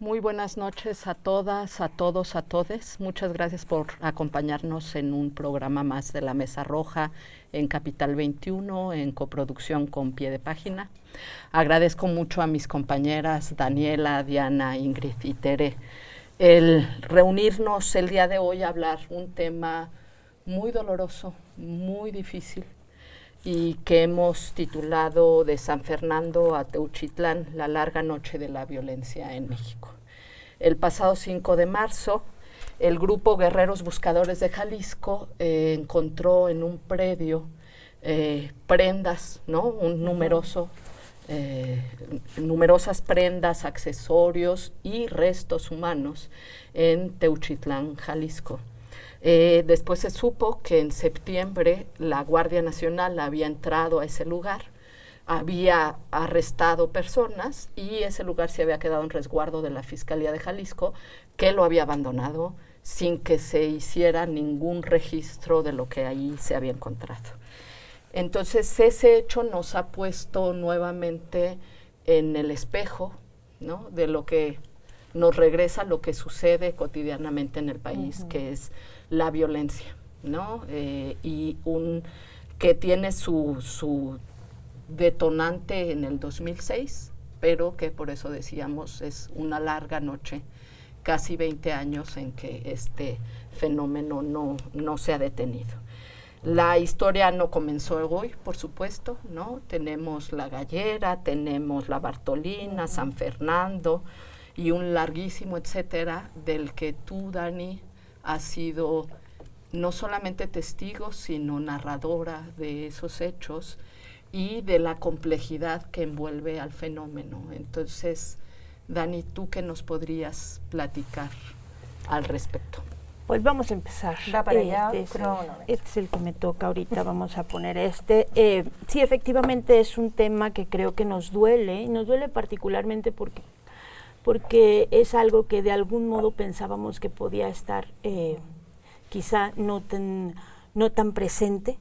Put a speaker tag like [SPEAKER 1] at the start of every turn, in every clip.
[SPEAKER 1] Muy buenas noches a todas, a todos, a todes. Muchas gracias por acompañarnos en un programa más de La Mesa Roja en Capital 21, en coproducción con Pie de Página. Agradezco mucho a mis compañeras Daniela, Diana, Ingrid y Tere el reunirnos el día de hoy a hablar un tema muy doloroso, muy difícil, y que hemos titulado De San Fernando a Teuchitlán, la larga noche de la violencia en México. El pasado 5 de marzo, el grupo Guerreros Buscadores de Jalisco encontró en un predio prendas, ¿no? Numerosas prendas, accesorios y restos humanos en Teuchitlán, Jalisco. Después se supo que en septiembre la Guardia Nacional había entrado a ese lugar, había arrestado personas y ese lugar se había quedado en resguardo de la Fiscalía de Jalisco, que lo había abandonado sin que se hiciera ningún registro de lo que ahí se había encontrado. Entonces ese hecho nos ha puesto nuevamente en el espejo, ¿no?, de lo que nos regresa lo que sucede cotidianamente en el país, que es la violencia, ¿no? Que tiene su detonante en el 2006, pero que por eso decíamos es una larga noche, casi 20 años en que este fenómeno no se ha detenido. La historia no comenzó hoy, por supuesto, ¿no? Tenemos la Gallera, tenemos la Bartolina, San Fernando y un larguísimo etcétera del que tú, Dani, has sido no solamente testigo, sino narradora de esos hechos y de la complejidad que envuelve al fenómeno. Entonces, Dani, ¿tú qué nos podrías platicar al respecto?
[SPEAKER 2] Pues vamos a empezar.
[SPEAKER 3] Va para allá,
[SPEAKER 2] este es el que me toca ahorita, vamos a poner sí, efectivamente es un tema que creo que nos duele particularmente porque es algo que de algún modo pensábamos que podía estar quizá no tan presente,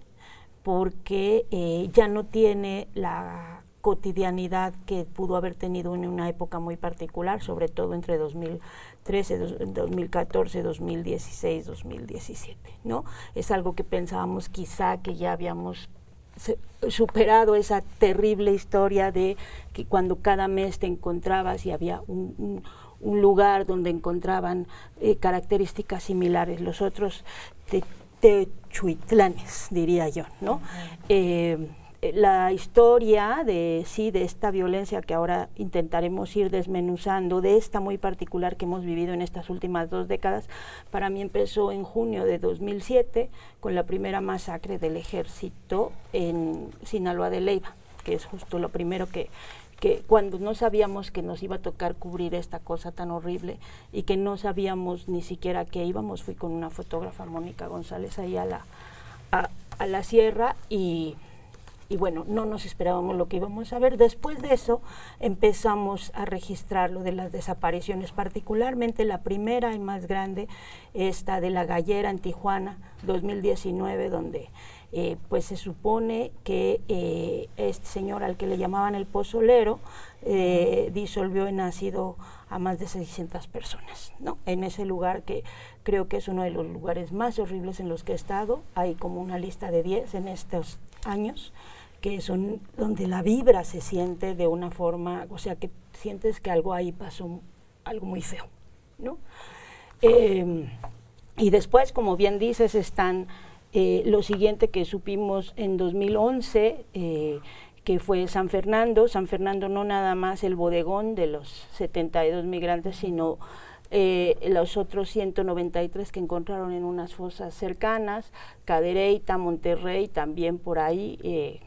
[SPEAKER 2] porque ya no tiene la cotidianidad que pudo haber tenido en una época muy particular, sobre todo entre 2013, 2014, 2016, 2017, ¿no? Es algo que pensábamos quizá que ya habíamos superado esa terrible historia de que cuando cada mes te encontrabas y había un lugar donde encontraban características similares, los otros techuitlanes, diría yo, ¿no? La historia de esta violencia que ahora intentaremos ir desmenuzando, de esta muy particular que hemos vivido en estas últimas 2 décadas, para mí empezó en junio de 2007 con la primera masacre del ejército en Sinaloa de Leyva, que es justo lo primero que cuando no sabíamos que nos iba a tocar cubrir esta cosa tan horrible y que no sabíamos ni siquiera qué íbamos, fui con una fotógrafa, Mónica González, ahí a la sierra y bueno, no nos esperábamos lo que íbamos a ver. Después de eso empezamos a registrar lo de las desapariciones, particularmente la primera y más grande, esta de la Gallera en Tijuana, 2019, donde pues se supone que este señor al que le llamaban el pozolero disolvió en ácido a más de 600 personas, ¿no? En ese lugar que creo que es uno de los lugares más horribles en los que he estado. Hay como una lista de 10 en estos años, que son donde la vibra se siente de una forma, o sea, que sientes que algo ahí pasó, algo muy feo, ¿no? Y después, como bien dices, están lo siguiente que supimos en 2011, que fue San Fernando. San Fernando, no nada más el bodegón de los 72 migrantes, sino los otros 193 que encontraron en unas fosas cercanas, Cadereyta, Monterrey, también por ahí,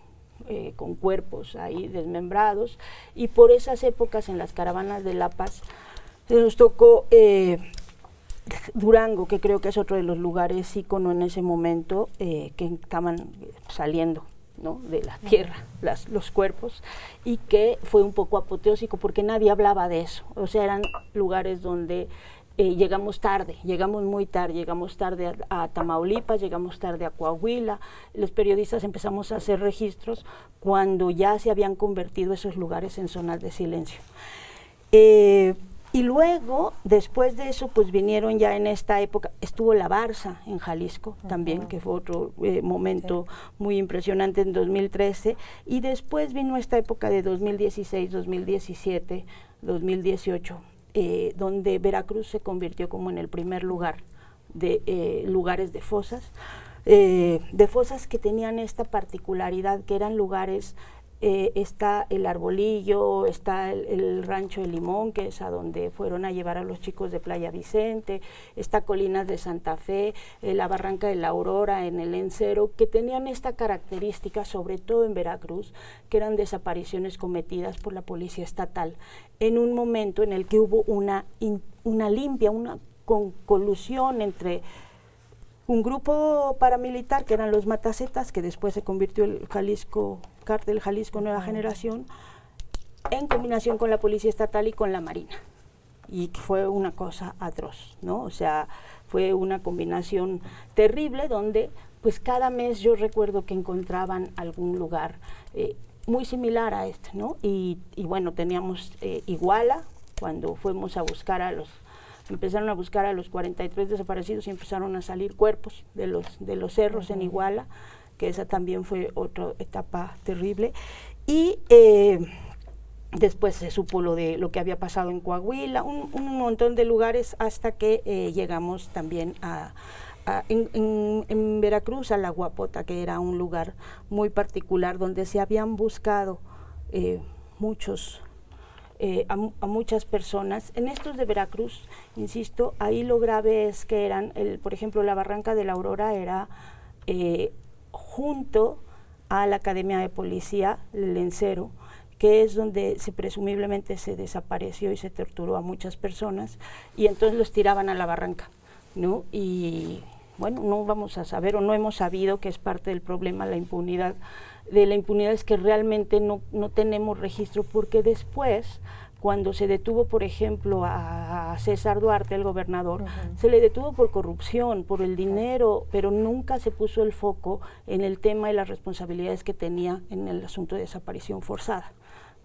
[SPEAKER 2] con cuerpos ahí desmembrados. Y por esas épocas, en las caravanas de La Paz, nos tocó Durango, que creo que es otro de los lugares ícono en ese momento, que estaban saliendo, ¿no?, de la tierra, los cuerpos, y que fue un poco apoteósico porque nadie hablaba de eso. O sea, eran lugares donde llegamos muy tarde, llegamos tarde a Tamaulipas, llegamos tarde a Coahuila. Los periodistas empezamos a hacer registros cuando ya se habían convertido esos lugares en zonas de silencio. Y luego, después de eso, pues vinieron ya en esta época, estuvo la Barça en Jalisco también, que fue otro momento muy impresionante en 2013, y después vino esta época de 2016, 2017, 2018, donde Veracruz se convirtió como en el primer lugar de lugares de fosas que tenían esta particularidad, que eran lugares. Está el Arbolillo, está el Rancho de Limón, que es a donde fueron a llevar a los chicos de Playa Vicente, está Colinas de Santa Fe, la Barranca de la Aurora en el Encero, que tenían esta característica, sobre todo en Veracruz, que eran desapariciones cometidas por la policía estatal, en un momento en el que hubo una limpia, una colusión entre un grupo paramilitar, que eran los Matacetas, que después se convirtió en el Cártel Jalisco Nueva Generación, en combinación con la Policía Estatal y con la Marina. Y fue una cosa atroz, ¿no? O sea, fue una combinación terrible donde, pues cada mes yo recuerdo que encontraban algún lugar muy similar a este, ¿no? Y bueno, teníamos Iguala, cuando fuimos a buscar empezaron a buscar a los 43 desaparecidos y empezaron a salir cuerpos de los cerros en Iguala, que esa también fue otra etapa terrible. Y después se supo lo que había pasado en Coahuila, un montón de lugares, hasta que llegamos también en Veracruz a La Guapota, que era un lugar muy particular donde se habían buscado a muchas personas. En estos de Veracruz, insisto, ahí lo grave es que eran, por ejemplo, la Barranca de la Aurora era junto a la Academia de Policía, el Encero, que es donde presumiblemente se desapareció y se torturó a muchas personas, y entonces los tiraban a la barranca, ¿no? Y bueno, no vamos a saber, o no hemos sabido, que es parte del problema, la impunidad. De la impunidad es que realmente no tenemos registro, porque después, cuando se detuvo, por ejemplo, a César Duarte, el gobernador, se le detuvo por corrupción, por el dinero, pero nunca se puso el foco en el tema y las responsabilidades que tenía en el asunto de desaparición forzada,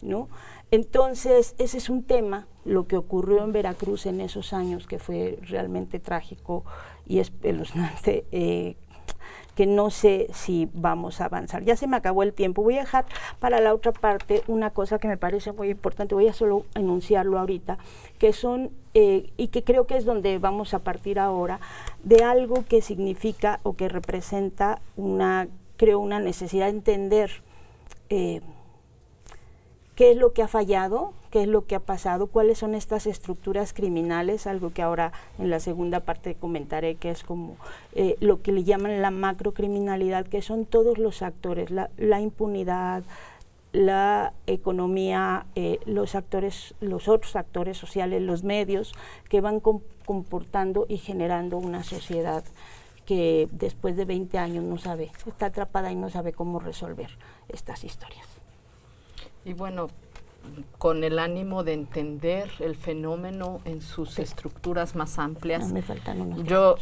[SPEAKER 2] ¿no? Entonces, ese es un tema, lo que ocurrió en Veracruz en esos años, que fue realmente trágico y espeluznante, que no sé si vamos a avanzar. Ya se me acabó el tiempo. Voy a dejar para la otra parte una cosa que me parece muy importante, voy a solo enunciarlo ahorita, que son, y que creo que es donde vamos a partir ahora, de algo que significa o que representa una necesidad de entender qué es lo que ha fallado, qué es lo que ha pasado, cuáles son estas estructuras criminales, algo que ahora en la segunda parte comentaré, que es como lo que le llaman la macrocriminalidad, que son todos los actores, la impunidad, la economía, los otros actores sociales, los medios, que van comportando y generando una sociedad que después de 20 años no sabe, está atrapada y no sabe cómo resolver estas historias.
[SPEAKER 1] Y bueno, con el ánimo de entender el fenómeno en sus estructuras más amplias,
[SPEAKER 2] me faltan unos
[SPEAKER 1] yo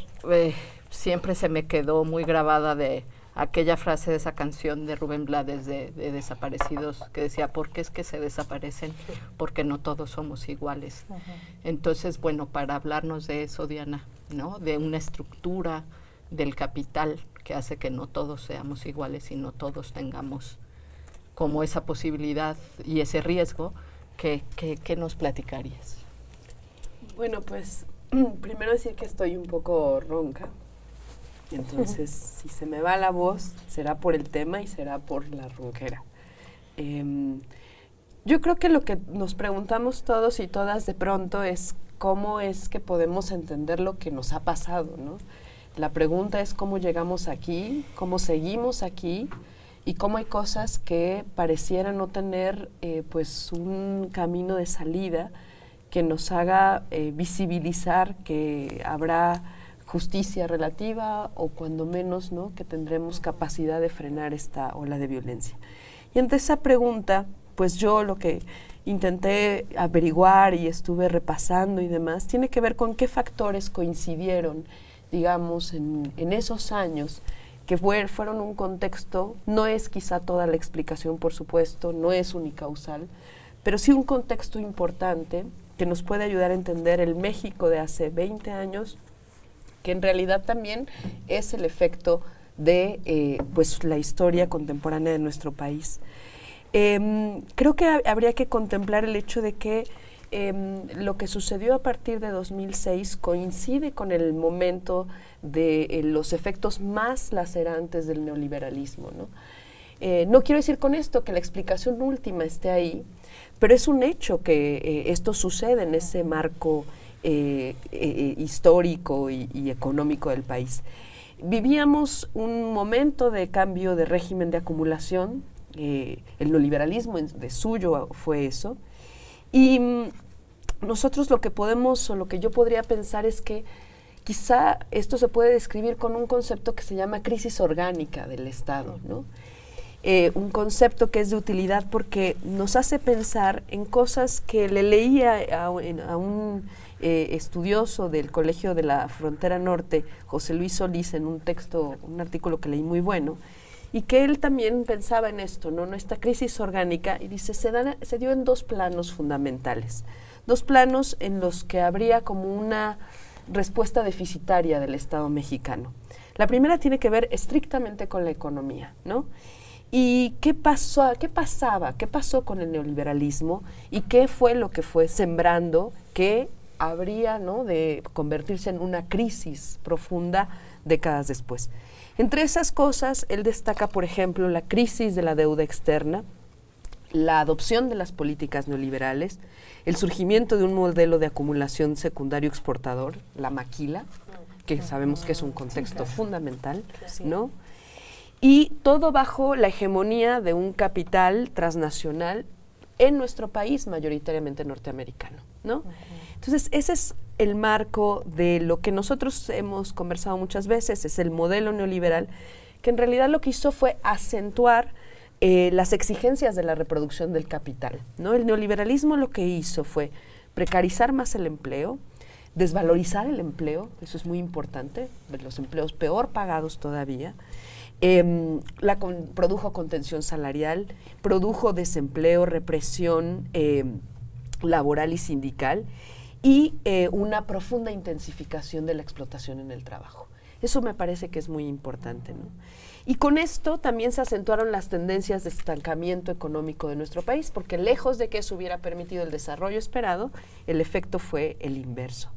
[SPEAKER 1] siempre se me quedó muy grabada de aquella frase de esa canción de Rubén Blades de Desaparecidos, que decía, ¿por qué es que se desaparecen? Porque no todos somos iguales. Entonces, bueno, para hablarnos de eso, Diana, ¿no? De una estructura del capital que hace que no todos seamos iguales y no todos tengamos como esa posibilidad y ese riesgo, ¿qué nos platicarías?
[SPEAKER 3] Bueno, pues primero decir que estoy un poco ronca, entonces si se me va la voz será por el tema y será por la ronquera. Yo creo que lo que nos preguntamos todos y todas de pronto es cómo es que podemos entender lo que nos ha pasado, ¿no? La pregunta es cómo llegamos aquí, cómo seguimos aquí, y cómo hay cosas que parecieran no tener pues un camino de salida que nos haga visibilizar que habrá justicia relativa, o cuando menos, ¿no?, que tendremos capacidad de frenar esta ola de violencia. Y ante esa pregunta, pues yo lo que intenté averiguar y estuve repasando y demás, tiene que ver con qué factores coincidieron, digamos, en esos años, que fueron un contexto, no es quizá toda la explicación, por supuesto, no es unicausal, pero sí un contexto importante que nos puede ayudar a entender el México de hace 20 años, que en realidad también es el efecto de pues la historia contemporánea de nuestro país. Creo que habría que contemplar el hecho de que lo que sucedió a partir de 2006 coincide con el momento de los efectos más lacerantes del neoliberalismo, ¿no? No quiero decir con esto que la explicación última esté ahí, pero es un hecho que esto sucede en ese marco histórico y económico del país. Vivíamos un momento de cambio de régimen de acumulación, el neoliberalismo de suyo fue eso, y nosotros lo que podemos, o lo que yo podría pensar es que quizá esto se puede describir con un concepto que se llama crisis orgánica del Estado, ¿no? Un concepto que es de utilidad porque nos hace pensar en cosas que le leía a un estudioso del Colegio de la Frontera Norte, José Luis Solís, en un texto, un artículo que leí muy bueno, y que él también pensaba en esto, ¿no? Esta crisis orgánica, y dice, se dio en dos planos fundamentales, dos planos en los que habría como una respuesta deficitaria del Estado mexicano. La primera tiene que ver estrictamente con la economía, ¿no? ¿Y qué pasó con el neoliberalismo y qué fue lo que fue sembrando que habría, ¿no?, de convertirse en una crisis profunda décadas después? Entre esas cosas, él destaca, por ejemplo, la crisis de la deuda externa, la adopción de las políticas neoliberales, el surgimiento de un modelo de acumulación secundario exportador, la maquila, que sabemos que es un contexto fundamental, ¿no? Y todo bajo la hegemonía de un capital transnacional en nuestro país, mayoritariamente norteamericano, ¿no? Entonces, ese es el marco de lo que nosotros hemos conversado muchas veces, es el modelo neoliberal, que en realidad lo que hizo fue acentuar las exigencias de la reproducción del capital, ¿no? El neoliberalismo lo que hizo fue precarizar más el empleo, desvalorizar el empleo, eso es muy importante, los empleos peor pagados todavía, produjo contención salarial, produjo desempleo, represión laboral y sindical, y una profunda intensificación de la explotación en el trabajo. Eso me parece que es muy importante, ¿no? Y con esto también se acentuaron las tendencias de estancamiento económico de nuestro país, porque lejos de que eso hubiera permitido el desarrollo esperado, el efecto fue el inverso.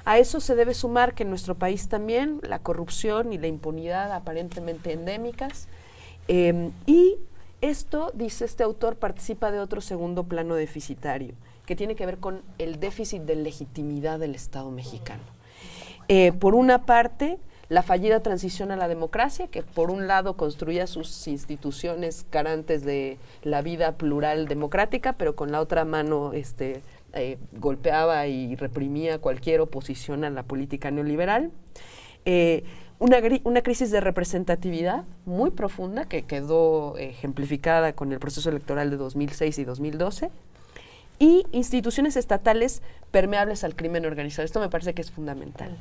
[SPEAKER 3] A eso se debe sumar que en nuestro país también la corrupción y la impunidad aparentemente endémicas, y esto, dice este autor, participa de otro segundo plano deficitario, que tiene que ver con el déficit de legitimidad del Estado mexicano. Por una parte, la fallida transición a la democracia, que por un lado construía sus instituciones garantes de la vida plural democrática, pero con la otra mano golpeaba y reprimía cualquier oposición a la política neoliberal. Una crisis de representatividad muy profunda que quedó ejemplificada con el proceso electoral de 2006 y 2012, y instituciones estatales permeables al crimen organizado. Esto me parece que es fundamental.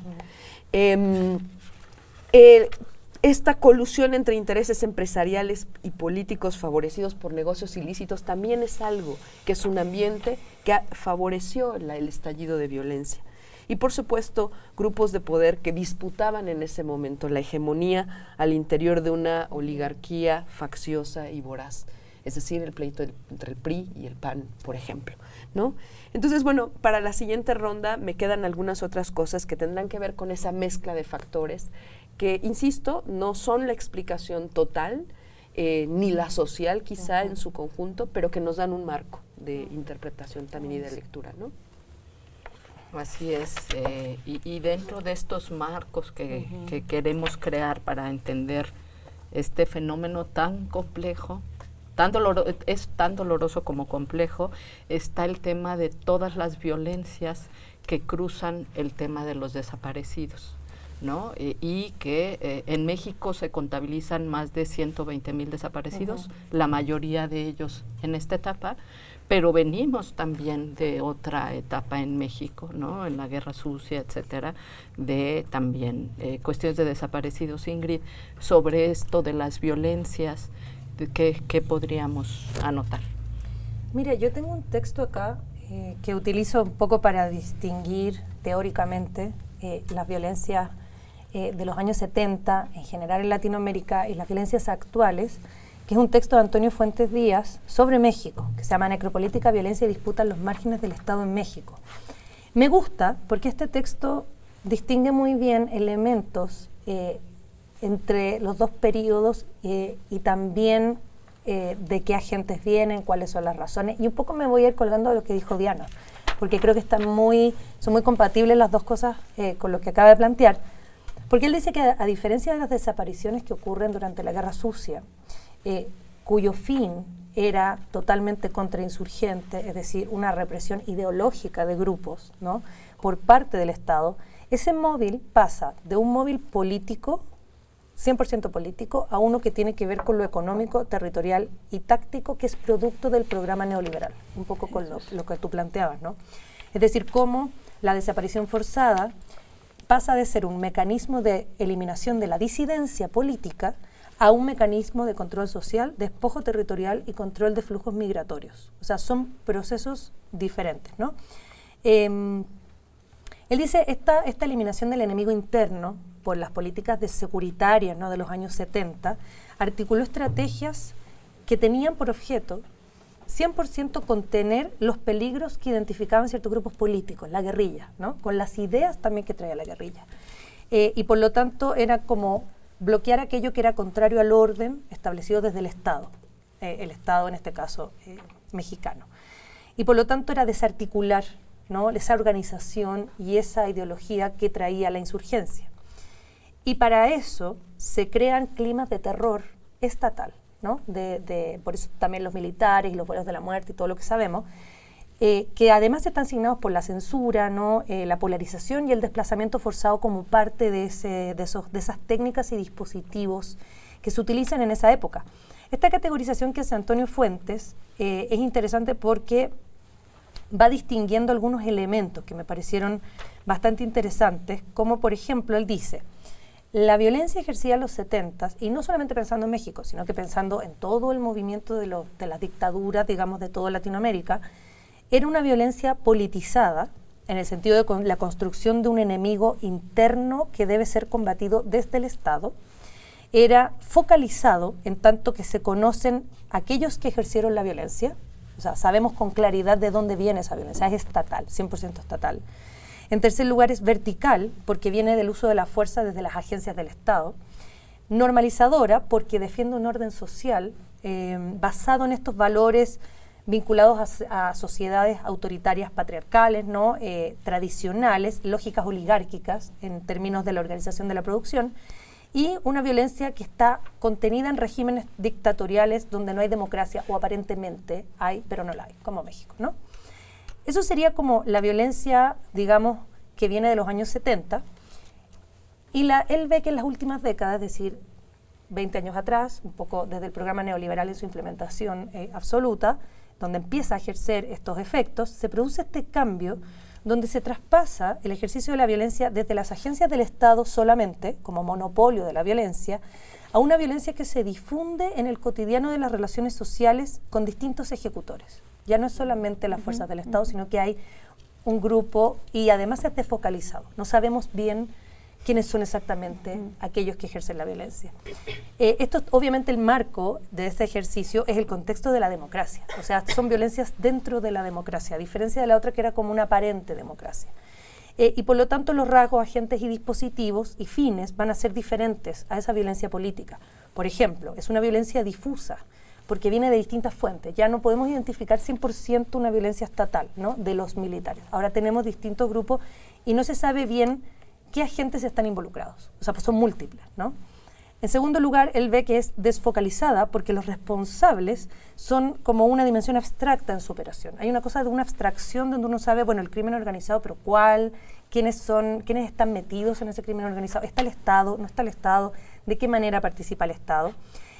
[SPEAKER 3] Esta colusión entre intereses empresariales y políticos favorecidos por negocios ilícitos también es algo que es un ambiente que favoreció el estallido de violencia. Y por supuesto, grupos de poder que disputaban en ese momento la hegemonía al interior de una oligarquía facciosa y voraz. Es decir, el pleito entre el PRI y el PAN, por ejemplo, ¿no? Entonces, bueno, para la siguiente ronda me quedan algunas otras cosas que tendrán que ver con esa mezcla de factores que, insisto, no son la explicación total, ni la social quizá en su conjunto, pero que nos dan un marco de interpretación también y de lectura, ¿no?
[SPEAKER 1] Así es, y dentro de estos marcos que queremos crear para entender este fenómeno tan complejo, es tan doloroso como complejo, está el tema de todas las violencias que cruzan el tema de los desaparecidos, ¿no? Y que en México se contabilizan más de 120,000 desaparecidos, la mayoría de ellos en esta etapa, pero venimos también de otra etapa en México, ¿no? En la Guerra Sucia, etcétera, de también cuestiones de desaparecidos. Ingrid, sobre esto de las violencias, ¿qué podríamos anotar?
[SPEAKER 4] Mira, yo tengo un texto acá que utilizo un poco para distinguir teóricamente las violencias de los años 70, en general en Latinoamérica, y las violencias actuales, que es un texto de Antonio Fuentes Díaz sobre México, que se llama Necropolítica, Violencia y Disputa en los Márgenes del Estado en México. Me gusta porque este texto distingue muy bien elementos entre los dos periodos y también de qué agentes vienen, cuáles son las razones, y un poco me voy a ir colgando de lo que dijo Diana, porque creo que son muy compatibles las dos cosas con lo que acaba de plantear, porque él dice que a diferencia de las desapariciones que ocurren durante la Guerra Sucia, cuyo fin era totalmente contrainsurgente, es decir, una represión ideológica de grupos, ¿no?, por parte del Estado, ese móvil pasa de un móvil político, 100% político, a uno que tiene que ver con lo económico, territorial y táctico, que es producto del programa neoliberal, un poco con lo que tú planteabas, ¿no? Es decir, cómo la desaparición forzada pasa de ser un mecanismo de eliminación de la disidencia política a un mecanismo de control social, despojo territorial y control de flujos migratorios. O sea, son procesos diferentes, ¿no? Él dice, esta eliminación del enemigo interno por las políticas securitarias, ¿no?, de los años 70, articuló estrategias que tenían por objeto 100% contener los peligros que identificaban ciertos grupos políticos, la guerrilla, ¿no?, con las ideas también que traía la guerrilla. Y por lo tanto era como bloquear aquello que era contrario al orden establecido desde el Estado en este caso mexicano. Y por lo tanto era desarticular, ¿no?, esa organización y esa ideología que traía la insurgencia. Y para eso se crean climas de terror estatal, ¿no? Por eso también los militares y los vuelos de la muerte y todo lo que sabemos, que además están signados por la censura, ¿no?, la polarización y el desplazamiento forzado como parte de esas técnicas y dispositivos que se utilizan en esa época. Esta categorización que hace Antonio Fuentes es interesante porque va distinguiendo algunos elementos que me parecieron bastante interesantes, como por ejemplo él dice, la violencia ejercida en los 70s, y no solamente pensando en México, sino que pensando en todo el movimiento de las dictaduras, digamos, de toda Latinoamérica, era una violencia politizada, en el sentido de la construcción de un enemigo interno que debe ser combatido desde el Estado, era focalizado en tanto que se conocen aquellos que ejercieron la violencia, o sea, sabemos con claridad de dónde viene esa violencia, es estatal, 100% estatal. En tercer lugar, es vertical, porque viene del uso de la fuerza desde las agencias del Estado. Normalizadora, porque defiende un orden social basado en estos valores vinculados a sociedades autoritarias patriarcales, ¿no?, tradicionales, lógicas oligárquicas en términos de la organización de la producción, y una violencia que está contenida en regímenes dictatoriales donde no hay democracia, o aparentemente hay, pero no la hay, como México, ¿no? Eso sería como la violencia, digamos, que viene de los años 70, y él ve que en las últimas décadas, es decir, 20 años atrás, un poco desde el programa neoliberal en su implementación absoluta, donde empieza a ejercer estos efectos, se produce este cambio donde se traspasa el ejercicio de la violencia desde las agencias del Estado solamente, como monopolio de la violencia, a una violencia que se difunde en el cotidiano de las relaciones sociales con distintos ejecutores. Ya no es solamente las fuerzas del Estado, sino que hay un grupo y además es desfocalizado. No sabemos bien quiénes son exactamente aquellos que ejercen la violencia. Esto, obviamente, el marco de ese ejercicio es el contexto de la democracia. O sea, son violencias dentro de la democracia, a diferencia de la otra que era como una aparente democracia. Y por lo tanto, los rasgos, agentes y dispositivos y fines van a ser diferentes a esa violencia política. Por ejemplo, es una violencia difusa, porque viene de distintas fuentes. Ya no podemos identificar 100% una violencia estatal, ¿no?, de los militares. Ahora tenemos distintos grupos y no se sabe bien qué agentes están involucrados. O sea, pues son múltiples, ¿no? En segundo lugar, él ve que es desfocalizada porque los responsables son como una dimensión abstracta en su operación. Hay una cosa de una abstracción donde uno sabe, bueno, el crimen organizado, pero ¿cuál? ¿Quiénes están metidos en ese crimen organizado? ¿Está el Estado? ¿No está el Estado? ¿De qué manera participa el Estado?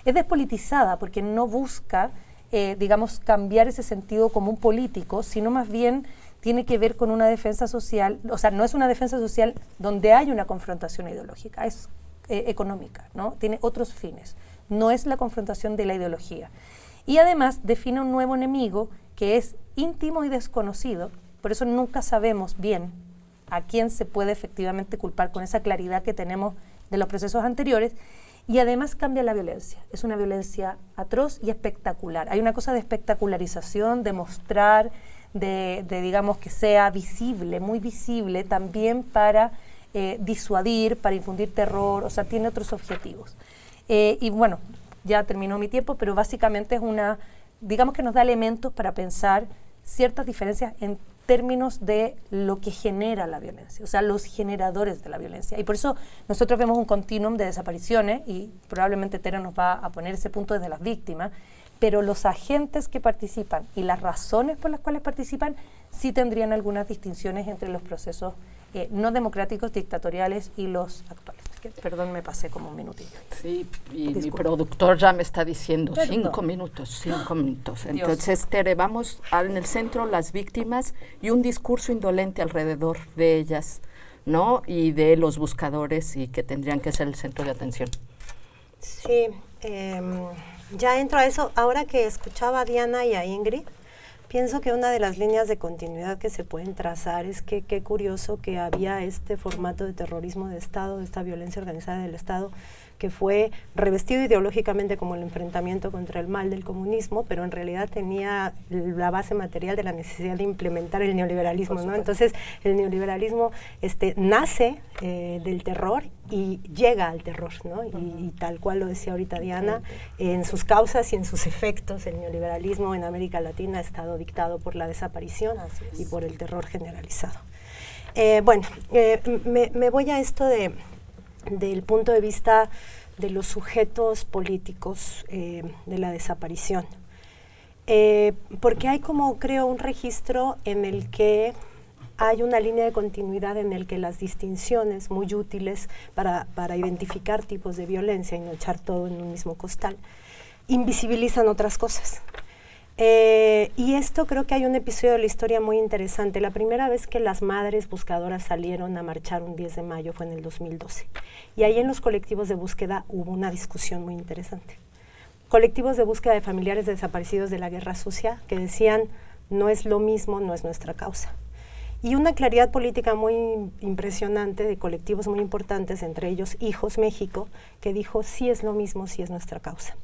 [SPEAKER 4] Es despolitizada porque no busca, digamos, cambiar ese sentido común político, sino más bien tiene que ver con una defensa social, o sea, no es una defensa social donde hay una confrontación ideológica, es económica, ¿no? Tiene otros fines, no es la confrontación de la ideología. Y además define un nuevo enemigo que es íntimo y desconocido, por eso nunca sabemos bien a quién se puede efectivamente culpar con esa claridad que tenemos de los procesos anteriores, y además cambia la violencia. Es una violencia atroz y espectacular. Hay una cosa de espectacularización, de mostrar, de digamos que sea visible, muy visible, también para disuadir, para infundir terror, o sea, tiene otros objetivos. Y bueno, ya terminó mi tiempo, pero básicamente es digamos que nos da elementos para pensar ciertas diferencias en términos de lo que genera la violencia, o sea, los generadores de la violencia. Y por eso nosotros vemos un continuum de desapariciones, y probablemente Tere nos va a poner ese punto desde las víctimas, pero los agentes que participan y las razones por las cuales participan sí tendrían algunas distinciones entre los procesos no democráticos, dictatoriales y los actuales. Perdón, me pasé como un minutillo.
[SPEAKER 1] Sí, y
[SPEAKER 4] Disculpe.
[SPEAKER 1] mi productor ya me está diciendo
[SPEAKER 4] Perdón.
[SPEAKER 1] 5 minutos.
[SPEAKER 4] Dios.
[SPEAKER 1] Entonces, Tere, vamos en el centro las víctimas y un discurso indolente alrededor de ellas, ¿no? Y de los buscadores, y que tendrían que ser el centro de atención.
[SPEAKER 5] Sí, ya entro a eso. Ahora que escuchaba a Diana y a Ingrid, pienso que una de las líneas de continuidad que se pueden trazar es que qué curioso que había este formato de terrorismo de Estado, de esta violencia organizada del Estado, que fue revestido ideológicamente como el enfrentamiento contra el mal del comunismo, pero en realidad tenía la base material de la necesidad de implementar el neoliberalismo, ¿no? Entonces, el neoliberalismo nace del terror y llega al terror, ¿no? Y tal cual lo decía ahorita Diana, en sus causas y en sus efectos, el neoliberalismo en América Latina ha estado dictado por la desaparición y por el terror generalizado. Me voy a esto del punto de vista de los sujetos políticos de la desaparición. Porque hay como, creo, un registro en el que hay una línea de continuidad en el que las distinciones muy útiles para identificar tipos de violencia y no echar todo en un mismo costal, invisibilizan otras cosas. Y esto creo que hay un episodio de la historia muy interesante. La primera vez que las madres buscadoras salieron a marchar un 10 de mayo fue en el 2012. Y ahí en los colectivos de búsqueda hubo una discusión muy interesante. Colectivos de búsqueda de familiares desaparecidos de la guerra sucia que decían, no es lo mismo, no es nuestra causa. Y una claridad política muy impresionante de colectivos muy importantes, entre ellos Hijos México, que dijo, sí es lo mismo, sí es nuestra causa.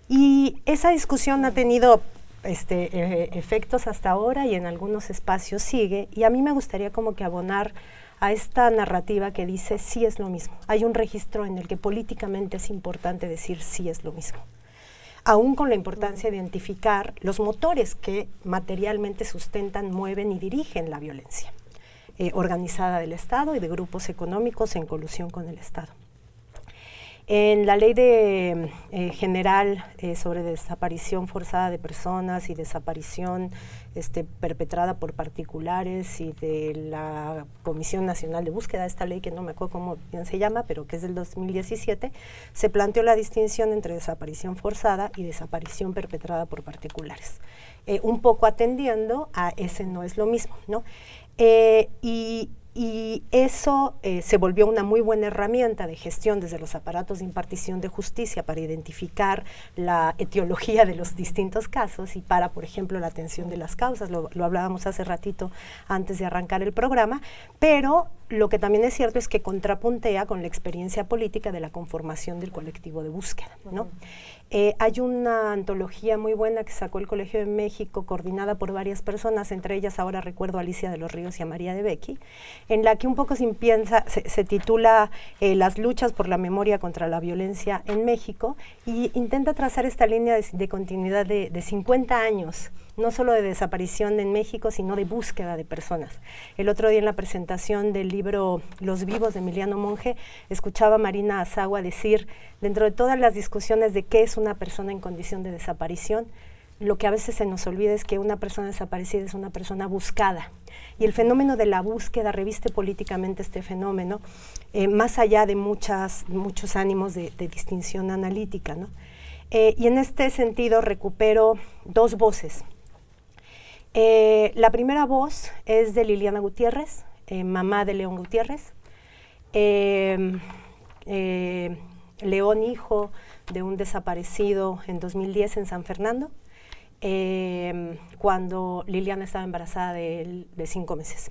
[SPEAKER 5] Y esa discusión ha tenido efectos hasta ahora y en algunos espacios sigue, y a mí me gustaría como que abonar a esta narrativa que dice sí es lo mismo. Hay un registro en el que políticamente es importante decir sí es lo mismo, aún con la importancia de identificar los motores que materialmente sustentan, mueven y dirigen la violencia organizada del Estado y de grupos económicos en colusión con el Estado. En la ley general sobre desaparición forzada de personas y desaparición perpetrada por particulares y de la Comisión Nacional de Búsqueda, esta ley que no me acuerdo cómo bien se llama, pero que es del 2017, se planteó la distinción entre desaparición forzada y desaparición perpetrada por particulares, un poco atendiendo a ese no es lo mismo, ¿no? Y eso se volvió una muy buena herramienta de gestión desde los aparatos de impartición de justicia para identificar la etiología de los distintos casos y para, por ejemplo, la atención de las causas. Lo hablábamos hace ratito antes de arrancar el programa, pero lo que también es cierto es que contrapuntea con la experiencia política de la conformación del colectivo de búsqueda, ¿no? Hay una antología muy buena que sacó el Colegio de México, coordinada por varias personas, entre ellas ahora recuerdo a Alicia de los Ríos y a María de Becchi, en la que un poco se titula Las luchas por la memoria contra la violencia en México, y intenta trazar esta línea de continuidad de 50 años, no solo de desaparición en México, sino de búsqueda de personas. El otro día en la presentación del libro Los vivos de Emiliano Monge, escuchaba a Marina Azagua decir, dentro de todas las discusiones de qué es una persona en condición de desaparición, lo que a veces se nos olvida es que una persona desaparecida es una persona buscada. Y el fenómeno de la búsqueda reviste políticamente este fenómeno, más allá de muchos ánimos de distinción analítica, ¿no? Y en este sentido recupero dos voces. La primera voz es de Liliana Gutiérrez, mamá de León Gutiérrez. León, hijo de un desaparecido en 2010 en San Fernando, cuando Liliana estaba embarazada de 5 meses.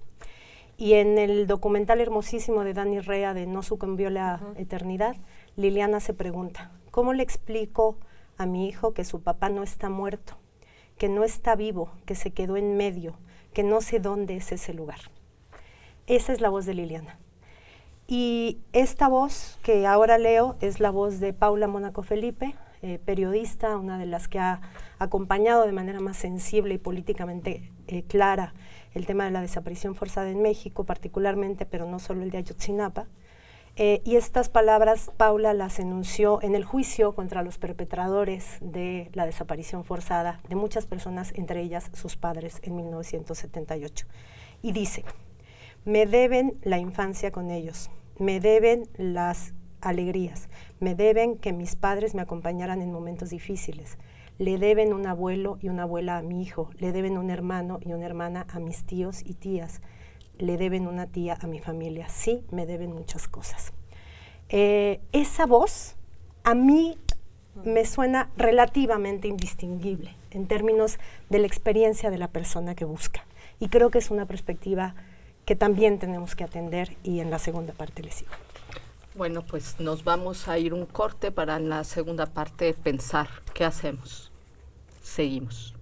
[SPEAKER 5] Y en el documental hermosísimo de Dani Rea de No sucumbió la eternidad, Liliana se pregunta, ¿cómo le explico a mi hijo que su papá no está muerto, que no está vivo, que se quedó en medio, que no sé dónde es ese lugar? Esa es la voz de Liliana. Y esta voz que ahora leo es la voz de Paula Mónaco Felipe, periodista, una de las que ha acompañado de manera más sensible y políticamente clara el tema de la desaparición forzada en México, particularmente, pero no solo el de Ayotzinapa. Y estas palabras Paula las enunció en el juicio contra los perpetradores de la desaparición forzada de muchas personas, entre ellas sus padres, en 1978. Y dice: me deben la infancia con ellos, me deben las alegrías, me deben que mis padres me acompañaran en momentos difíciles, le deben un abuelo y una abuela a mi hijo, le deben un hermano y una hermana a mis tíos y tías, le deben una tía a mi familia, sí, me deben muchas cosas. Esa voz a mí me suena relativamente indistinguible en términos de la experiencia de la persona que busca, y creo que es una perspectiva que también tenemos que atender, y en la segunda parte les sigo.
[SPEAKER 1] Bueno, pues nos vamos a ir un corte para en la segunda parte pensar qué hacemos. Seguimos.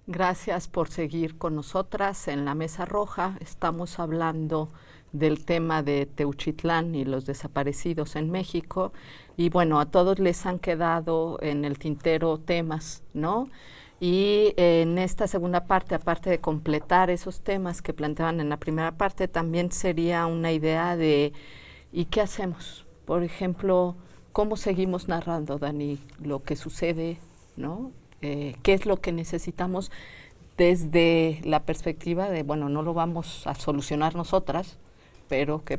[SPEAKER 1] Gracias por seguir con nosotras en la Mesa Roja. Estamos hablando del tema de Teuchitlán y los desaparecidos en México. Y bueno, a todos les han quedado en el tintero temas, ¿no? Y en esta segunda parte, aparte de completar esos temas que planteaban en la primera parte, también sería una idea de ¿y qué hacemos? Por ejemplo, ¿cómo seguimos narrando, Dani, lo que sucede, ¿no? ¿Qué es lo que necesitamos desde la perspectiva de, bueno, no lo vamos a solucionar nosotras, pero qué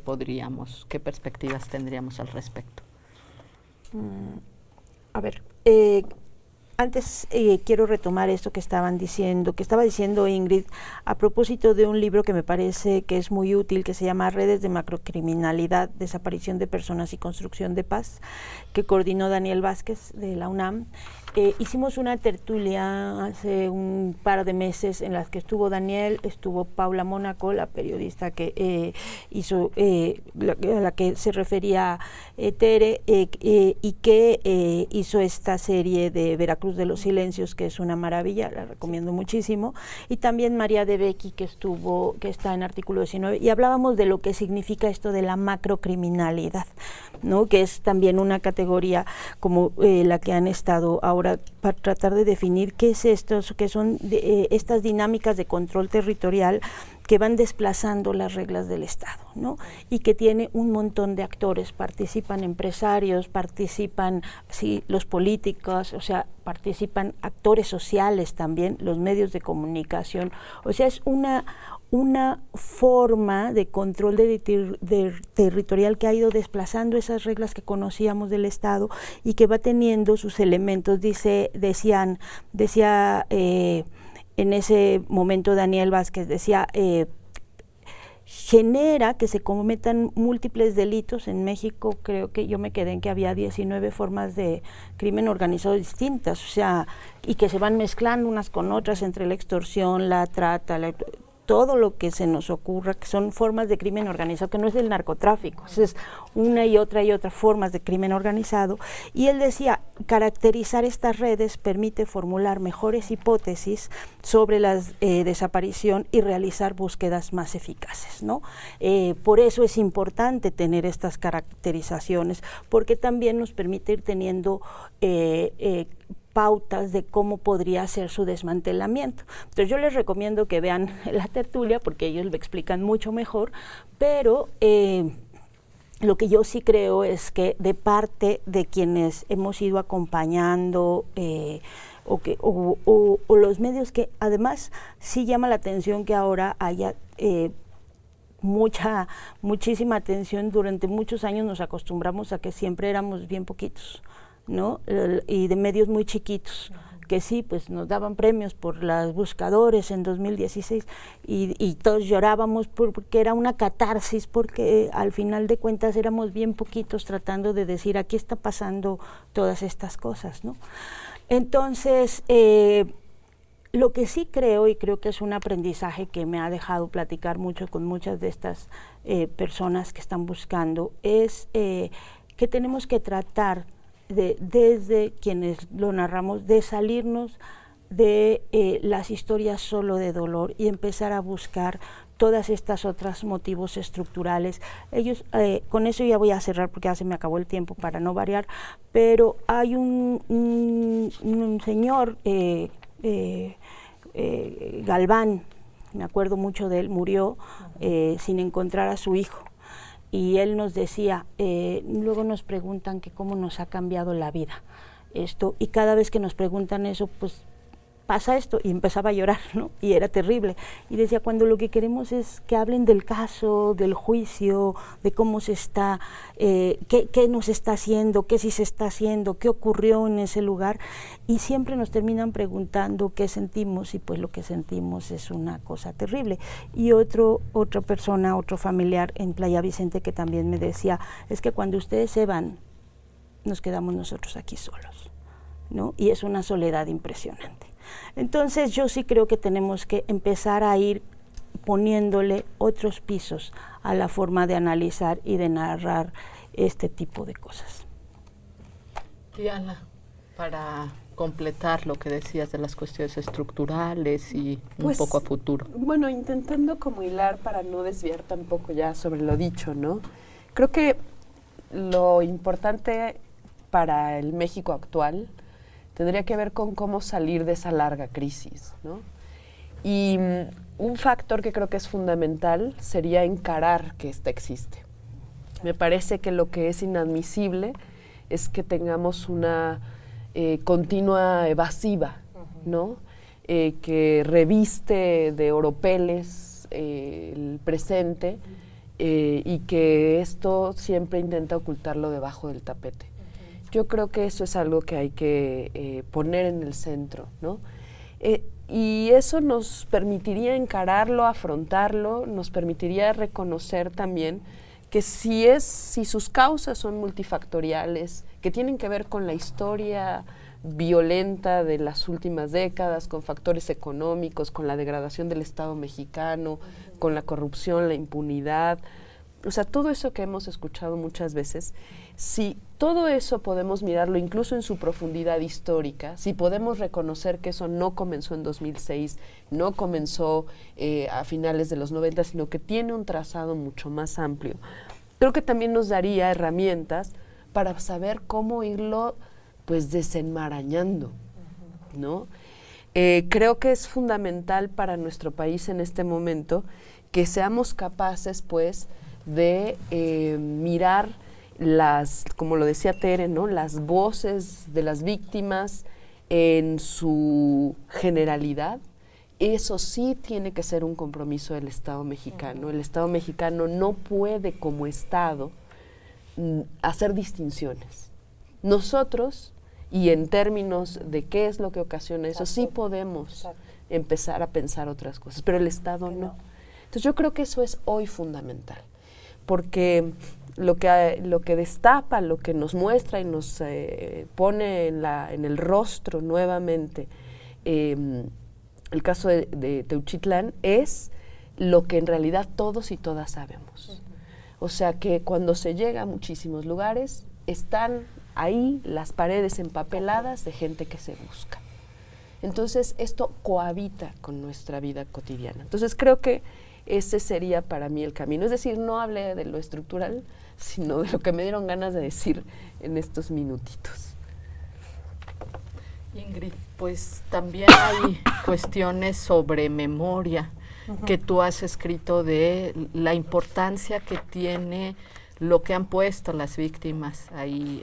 [SPEAKER 1] perspectivas tendríamos al respecto?
[SPEAKER 2] A ver, antes quiero retomar esto que estaba diciendo Ingrid, a propósito de un libro que me parece que es muy útil, que se llama Redes de Macrocriminalidad, Desaparición de Personas y Construcción de Paz, que coordinó Daniel Vázquez de la UNAM. Hicimos una tertulia hace un par de meses en las que estuvo Daniel, estuvo Paula Mónaco, la periodista que hizo, a la que se refería Tere, y que hizo esta serie de Veracruz de los Silencios, que es una maravilla, la recomiendo muchísimo, y también María de Becky, que está en Artículo 19, y hablábamos de lo que significa esto de la macrocriminalidad, ¿no? Que es también una categoría como la que han estado ahora para tratar de definir qué es esto, que son estas dinámicas de control territorial que van desplazando las reglas del Estado, ¿no? Y que tiene un montón de actores, participan empresarios, participan los políticos, o sea, participan actores sociales también, los medios de comunicación, o sea, es una forma de control territorial que ha ido desplazando esas reglas que conocíamos del Estado y que va teniendo sus elementos, decía en ese momento Daniel Vázquez, decía, genera que se cometan múltiples delitos. En México creo que yo me quedé en que había 19 formas de crimen organizado distintas, o sea, y que se van mezclando unas con otras entre la extorsión, la trata, todo lo que se nos ocurra, que son formas de crimen organizado, que no es el narcotráfico, es una y otra formas de crimen organizado. Y él decía, caracterizar estas redes permite formular mejores hipótesis sobre la desaparición y realizar búsquedas más eficaces, ¿no? Por eso es importante tener estas caracterizaciones, porque también nos permite ir teniendo pautas de cómo podría ser su desmantelamiento. Entonces yo les recomiendo que vean la tertulia porque ellos lo explican mucho mejor, pero lo que yo sí creo es que de parte de quienes hemos ido acompañando o los medios, que además sí llama la atención que ahora haya muchísima atención. Durante muchos años nos acostumbramos a que siempre éramos bien poquitos, ¿no? Y de medios muy chiquitos, que sí, pues nos daban premios por los buscadores en 2016 y todos llorábamos porque era una catarsis, porque al final de cuentas éramos bien poquitos tratando de decir aquí está pasando todas estas cosas, ¿no? Entonces, lo que sí creo, y creo que es un aprendizaje que me ha dejado platicar mucho con muchas de estas personas que están buscando, es que tenemos que tratar desde quienes lo narramos, de salirnos de las historias solo de dolor y empezar a buscar todas estas otras motivos estructurales. Ellos, con eso ya voy a cerrar porque ya se me acabó el tiempo para no variar, pero hay un señor, Galván, me acuerdo mucho de él, murió sin encontrar a su hijo. Y él nos decía, luego nos preguntan que cómo nos ha cambiado la vida esto, y cada vez que nos preguntan eso, pues pasa esto, y empezaba a llorar, ¿no? Y era terrible. Y decía, cuando lo que queremos es que hablen del caso, del juicio, de cómo se está, qué nos está haciendo, qué sí se está haciendo, qué ocurrió en ese lugar, y siempre nos terminan preguntando qué sentimos, y pues lo que sentimos es una cosa terrible. Y otra persona, otro familiar en Playa Vicente que también me decía, es que cuando ustedes se van, nos quedamos nosotros aquí solos, ¿no? Y es una soledad impresionante. Entonces yo sí creo que tenemos que empezar a ir poniéndole otros pisos a la forma de analizar y de narrar este tipo de cosas.
[SPEAKER 1] Diana, para completar lo que decías de las cuestiones estructurales y un poco a futuro.
[SPEAKER 3] Bueno, intentando como hilar para no desviar tampoco ya sobre lo dicho, ¿no? Creo que lo importante para el México actual tendría que ver con cómo salir de esa larga crisis, ¿no? Y un factor que creo que es fundamental sería encarar que esta existe. Me parece que lo que es inadmisible es que tengamos una continua evasiva, ¿no? Que reviste de oropeles el presente y que esto siempre intenta ocultarlo debajo del tapete. Yo creo que eso es algo que hay que poner en el centro, ¿no? Y eso nos permitiría encararlo, afrontarlo, nos permitiría reconocer también que si sus causas son multifactoriales, que tienen que ver con la historia violenta de las últimas décadas, con factores económicos, con la degradación del Estado mexicano, con la corrupción, la impunidad, o sea, todo eso que hemos escuchado muchas veces, si todo eso podemos mirarlo incluso en su profundidad histórica, si podemos reconocer que eso no comenzó en 2006, no comenzó a finales de los 90, sino que tiene un trazado mucho más amplio, creo que también nos daría herramientas para saber cómo irlo pues desenmarañando, ¿no? Creo que es fundamental para nuestro país en este momento que seamos capaces pues de mirar como lo decía Tere, ¿no? Las voces de las víctimas en su generalidad. Eso sí tiene que ser un compromiso del Estado mexicano. El Estado mexicano no puede como Estado hacer distinciones. Nosotros, y en términos de qué es lo que ocasiona eso, sí podemos empezar a pensar otras cosas, pero el Estado no. Entonces yo creo que eso es hoy fundamental, porque lo que destapa, lo que nos muestra y nos pone en el rostro nuevamente el caso de Teuchitlán es lo que en realidad todos y todas sabemos. O sea que cuando se llega a muchísimos lugares, están ahí las paredes empapeladas de gente que se busca. Entonces esto cohabita con nuestra vida cotidiana. Entonces creo que ese sería para mí el camino. Es decir, no hablé de lo estructural, sino de lo que me dieron ganas de decir en estos minutitos.
[SPEAKER 1] Ingrid, pues también hay cuestiones sobre memoria que tú has escrito de la importancia que tiene lo que han puesto las víctimas ahí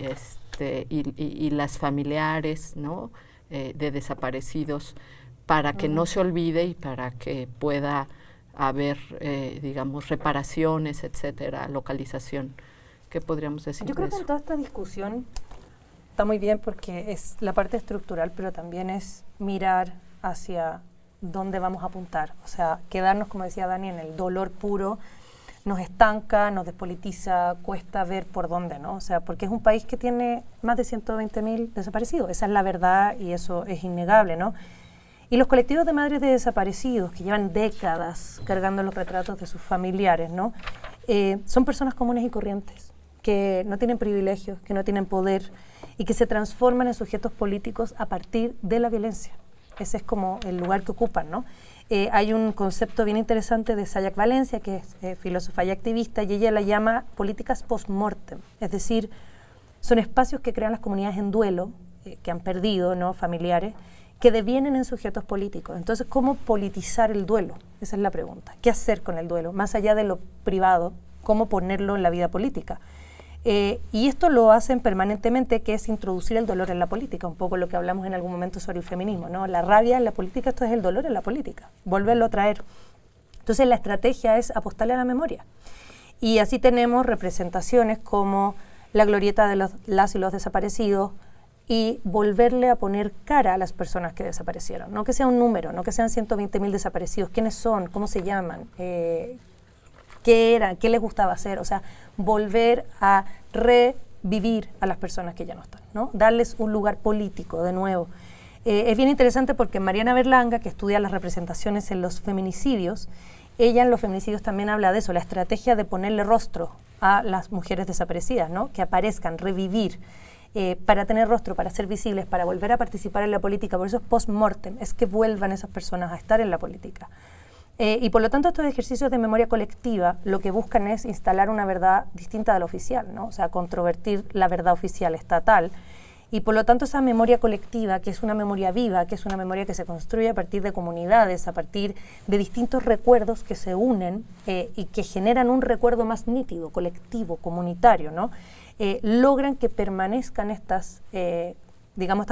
[SPEAKER 1] y las familiares, ¿no? De desaparecidos, para que no se olvide y para que pueda haber, digamos, reparaciones, etcétera, localización. ¿Qué podríamos decir?
[SPEAKER 4] Yo creo
[SPEAKER 1] de
[SPEAKER 4] que
[SPEAKER 1] eso?
[SPEAKER 4] en toda esta discusión está muy bien porque es la parte estructural, pero también es mirar hacia dónde vamos a apuntar. O sea, quedarnos, como decía Dani, en el dolor puro nos estanca, nos despolitiza, cuesta ver por dónde, ¿no? O sea, porque es un país que tiene más de 120.000 desaparecidos. Esa es la verdad y eso es innegable, ¿no? Y los colectivos de madres de desaparecidos, que llevan décadas cargando los retratos de sus familiares, ¿no? Son personas comunes y corrientes, que no tienen privilegios, que no tienen poder y que se transforman en sujetos políticos a partir de la violencia. Ese es como el lugar que ocupan, ¿no? Hay un concepto bien interesante de Sayak Valencia, que es filósofa y activista, y ella la llama políticas post-mortem, es decir, son espacios que crean las comunidades en duelo, que han perdido, ¿no?, familiares, que devienen en sujetos políticos. Entonces, ¿cómo politizar el duelo? Esa es la pregunta. ¿Qué hacer con el duelo? Más allá de lo privado, ¿cómo ponerlo en la vida política? Y esto lo hacen permanentemente, que es introducir el dolor en la política, un poco lo que hablamos en algún momento sobre el feminismo, ¿no? La rabia en la política, esto es el dolor en la política, volverlo a traer. Entonces la estrategia es apostarle a la memoria. Y así tenemos representaciones como la glorieta de las y los desaparecidos y volverle a poner cara a las personas que desaparecieron. No que sea un número, no que sean 120.000 desaparecidos, quiénes son, cómo se llaman, qué eran, qué les gustaba hacer, o sea, volver a revivir a las personas que ya no están, ¿no? Darles un lugar político de nuevo. Es bien interesante porque Mariana Berlanga, que estudia las representaciones en los feminicidios, ella en los feminicidios también habla de eso, la estrategia de ponerle rostro a las mujeres desaparecidas, ¿no? Que aparezcan, revivir, para tener rostro, para ser visibles, para volver a participar en la política. Por eso es post-mortem, es que vuelvan esas personas a estar en la política. Y por lo tanto estos ejercicios de memoria colectiva lo que buscan es instalar una verdad distinta de la oficial, ¿no? O sea, controvertir la verdad oficial estatal. Y por lo tanto esa memoria colectiva, que es una memoria viva, que es una memoria que se construye a partir de comunidades, a partir de distintos recuerdos que se unen y que generan un recuerdo más nítido, colectivo, comunitario, ¿no? Logran que permanezcan estas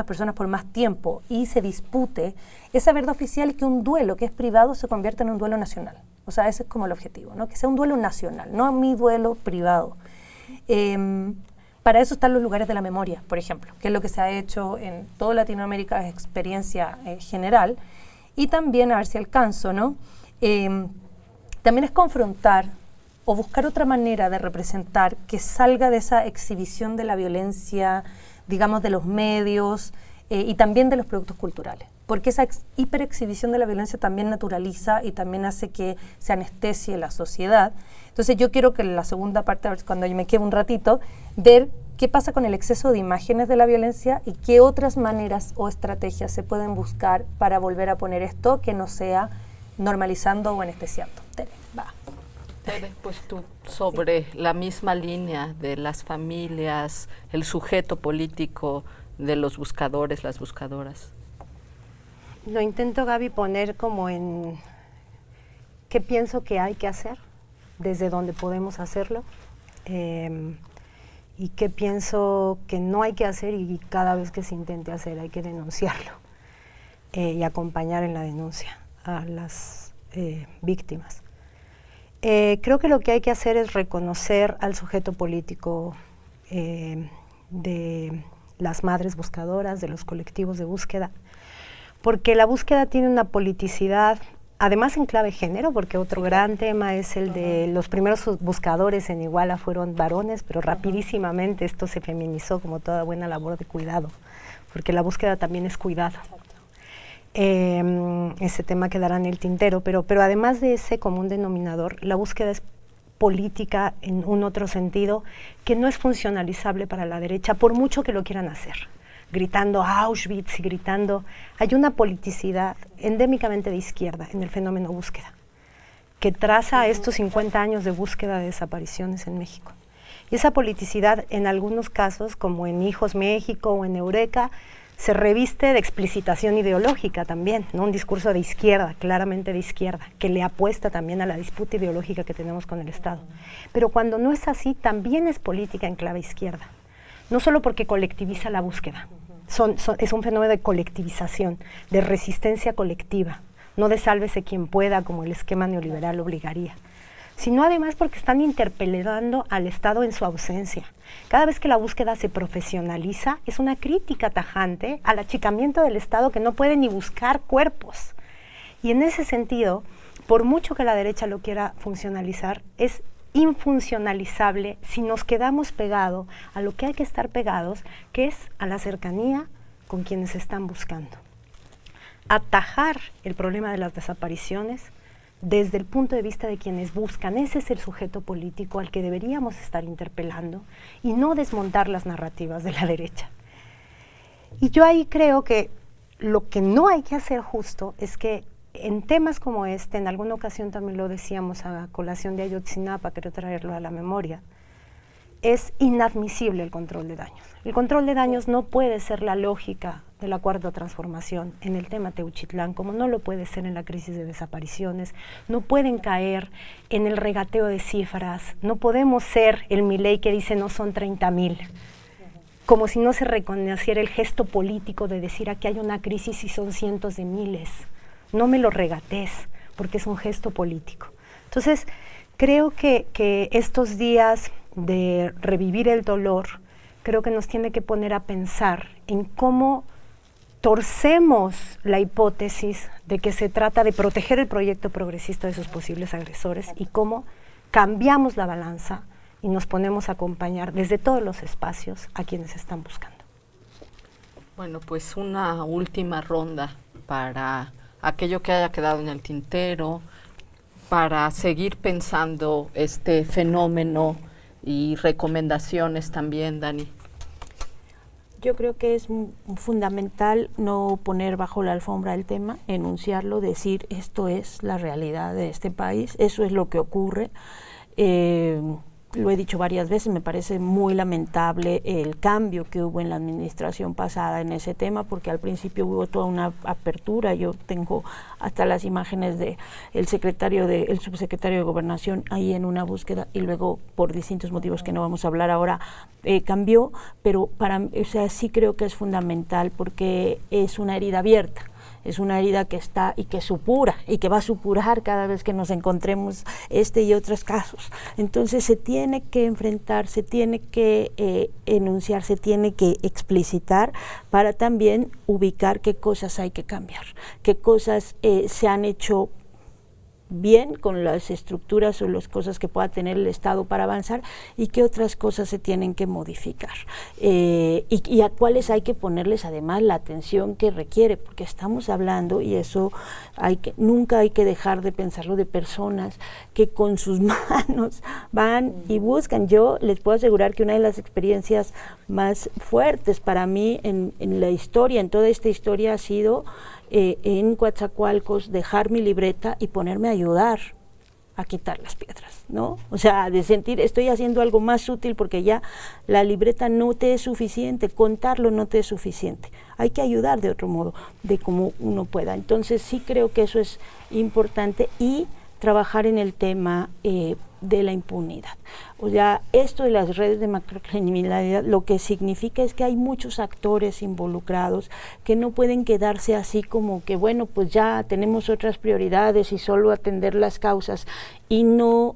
[SPEAKER 4] personas por más tiempo y se dispute esa verdad oficial y que un duelo que es privado se convierta en un duelo nacional. O sea, ese es como el objetivo, ¿no? Que sea un duelo nacional, no mi duelo privado. Para eso están los lugares de la memoria, por ejemplo, que es lo que se ha hecho en toda Latinoamérica, es experiencia general. Y también, a ver si alcanzo, ¿no? También es confrontar o buscar otra manera de representar que salga de esa exhibición de la violencia, digamos, de los medios y también de los productos culturales. Porque esa hiperexhibición de la violencia también naturaliza y también hace que se anestesie la sociedad. Entonces yo quiero que en la segunda parte, a ver, cuando yo me quede un ratito, ver qué pasa con el exceso de imágenes de la violencia y qué otras maneras o estrategias se pueden buscar para volver a poner esto que no sea normalizando o anestesiando. Tere, va.
[SPEAKER 1] Tere, pues tú, sobre la misma línea de las familias, el sujeto político de los buscadores, las buscadoras.
[SPEAKER 5] Lo intento, Gaby, poner como en qué pienso que hay que hacer, desde donde podemos hacerlo, y qué pienso que no hay que hacer y cada vez que se intente hacer hay que denunciarlo y acompañar en la denuncia a las víctimas. Creo que lo que hay que hacer es reconocer al sujeto político de las madres buscadoras, de los colectivos de búsqueda, porque la búsqueda tiene una politicidad, además en clave género, porque otro gran tema es el de los primeros buscadores en Iguala fueron varones, pero rapidísimamente esto se feminizó como toda buena labor de cuidado, porque la búsqueda también es cuidado. Ese tema quedará en el tintero, pero además de ese común denominador, la búsqueda es política en un otro sentido que no es funcionalizable para la derecha, por mucho que lo quieran hacer, gritando Auschwitz y gritando. Hay una politicidad endémicamente de izquierda en el fenómeno búsqueda, que traza estos 50 años de búsqueda de desapariciones en México. Y esa politicidad, en algunos casos, como en Hijos México o en Eureka, se reviste de explicitación ideológica también, ¿no? Un discurso de izquierda, claramente de izquierda, que le apuesta también a la disputa ideológica que tenemos con el Estado. Pero cuando no es así, también es política en clave izquierda. No solo porque colectiviza la búsqueda, es un fenómeno de colectivización, de resistencia colectiva, no de sálvese quien pueda, como el esquema neoliberal obligaría, sino además porque están interpelando al Estado en su ausencia. Cada vez que la búsqueda se profesionaliza, es una crítica tajante al achicamiento del Estado que no puede ni buscar cuerpos. Y en ese sentido, por mucho que la derecha lo quiera funcionalizar, es infuncionalizable si nos quedamos pegados a lo que hay que estar pegados, que es a la cercanía con quienes están buscando. Atajar el problema de las desapariciones desde el punto de vista de quienes buscan, ese es el sujeto político al que deberíamos estar interpelando y no desmontar las narrativas de la derecha. Y yo ahí creo que lo que no hay que hacer justo es que en temas como este, en alguna ocasión también lo decíamos a colación de Ayotzinapa, quiero traerlo a la memoria, es inadmisible el control de daños. El control de daños no puede ser la lógica de la cuarta transformación en el tema Teuchitlán, como no lo puede ser en la crisis de desapariciones. No pueden caer en el regateo de cifras, no podemos ser el Milei que dice no son 30,000, como si no se reconociera el gesto político de decir aquí hay una crisis y son cientos de miles. No me lo regates, porque es un gesto político. Entonces, creo que estos días de revivir el dolor, creo que nos tiene que poner a pensar en cómo torcemos la hipótesis de que se trata de proteger el proyecto progresista de sus posibles agresores y cómo cambiamos la balanza y nos ponemos a acompañar desde todos los espacios a quienes están buscando.
[SPEAKER 1] Bueno, pues una última ronda para aquello que haya quedado en el tintero, para seguir pensando este fenómeno y recomendaciones también, Dani.
[SPEAKER 2] Yo creo que es fundamental no poner bajo la alfombra el tema, enunciarlo, decir esto es la realidad de este país, eso es lo que ocurre. Lo he dicho varias veces, me parece muy lamentable el cambio que hubo en la administración pasada en ese tema, porque al principio hubo toda una apertura. Yo tengo hasta las imágenes de el subsecretario de Gobernación ahí en una búsqueda, y luego por distintos motivos que no vamos a hablar ahora cambió, pero sí creo que es fundamental porque es una herida abierta. Es una herida que está y que supura y que va a supurar cada vez que nos encontremos este y otros casos. Entonces se tiene que enfrentar, se tiene que enunciar, se tiene que explicitar para también ubicar qué cosas hay que cambiar, qué cosas se han hecho bien con las estructuras o las cosas que pueda tener el Estado para avanzar y qué otras cosas se tienen que modificar y a cuáles hay que ponerles además la atención que requiere, porque estamos hablando, y eso nunca hay que dejar de pensarlo, de personas que con sus manos van y buscan. Yo les puedo asegurar que una de las experiencias más fuertes para mí en la historia, en toda esta historia, ha sido en Coatzacoalcos dejar mi libreta y ponerme a ayudar a quitar las piedras, ¿no? O sea, de sentir, estoy haciendo algo más útil porque ya la libreta no te es suficiente, contarlo no te es suficiente. Hay que ayudar de otro modo, de como uno pueda. Entonces sí creo que eso es importante, y trabajar en el tema de la impunidad. O sea, esto de las redes de macrocriminalidad lo que significa es que hay muchos actores involucrados que no pueden quedarse así como que, bueno, pues ya tenemos otras prioridades y solo atender las causas, y no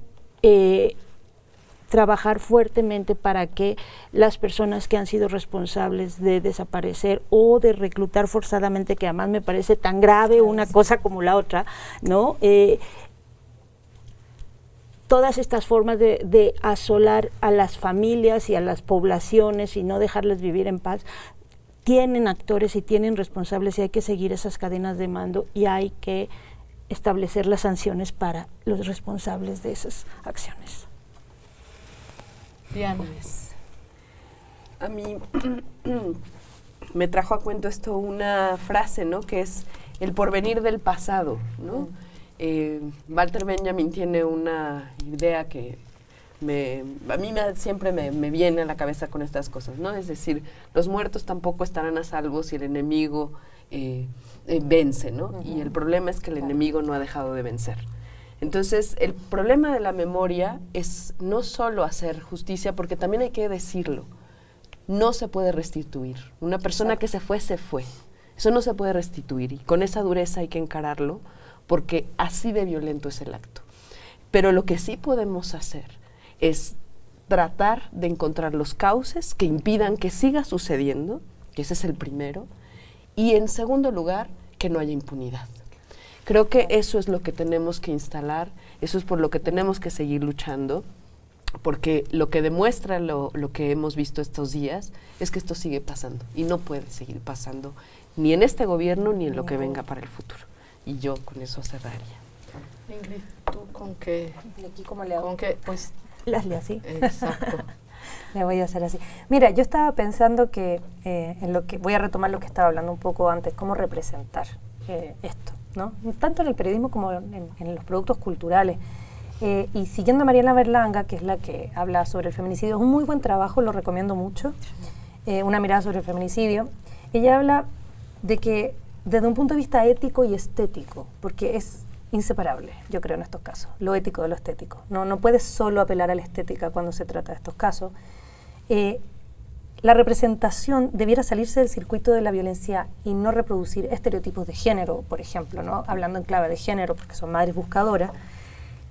[SPEAKER 2] trabajar fuertemente para que las personas que han sido responsables de desaparecer o de reclutar forzadamente, que además me parece tan grave una cosa como la otra, ¿no? Todas estas formas de asolar a las familias y a las poblaciones y no dejarles vivir en paz, tienen actores y tienen responsables, y hay que seguir esas cadenas de mando y hay que establecer las sanciones para los responsables de esas acciones.
[SPEAKER 1] Diana.
[SPEAKER 3] A mí me trajo a cuento esto una frase, ¿no? Que es el porvenir del pasado, ¿no? Walter Benjamin tiene una idea que a mí siempre me viene a la cabeza con estas cosas, ¿no? Es decir, los muertos tampoco estarán a salvo si el enemigo vence, ¿no? Y el problema es que el enemigo no ha dejado de vencer. Entonces, el problema de la memoria es no solo hacer justicia, porque también hay que decirlo, no se puede restituir. Una persona que se fue, eso no se puede restituir, y con esa dureza hay que encararlo, porque así de violento es el acto. Pero lo que sí podemos hacer es tratar de encontrar los cauces que impidan que siga sucediendo, que ese es el primero, y en segundo lugar, que no haya impunidad. Creo que eso es lo que tenemos que instalar, eso es por lo que tenemos que seguir luchando, porque lo que demuestra lo que hemos visto estos días es que esto sigue pasando y no puede seguir pasando ni en este gobierno ni en lo que venga para el futuro. Y yo con eso cerraría.
[SPEAKER 1] Ingrid, ¿tú con qué?
[SPEAKER 4] ¿Y aquí cómo le hago?
[SPEAKER 1] ¿Con qué? Pues,
[SPEAKER 4] Hazle así.
[SPEAKER 1] exacto.
[SPEAKER 4] Le voy a hacer así. Mira, yo estaba pensando que en lo que voy a retomar lo que estaba hablando un poco antes, cómo representar esto, ¿no? Tanto en el periodismo como en los productos culturales. Y siguiendo a Mariela Berlanga, que es la que habla sobre el feminicidio, es un muy buen trabajo, lo recomiendo mucho, una mirada sobre el feminicidio. Ella habla de que desde un punto de vista ético y estético, porque es inseparable, yo creo, en estos casos, lo ético de lo estético. No puedes solo apelar a la estética cuando se trata de estos casos. La representación debiera salirse del circuito de la violencia y no reproducir estereotipos de género, por ejemplo, ¿no? Hablando en clave de género, porque son madres buscadoras,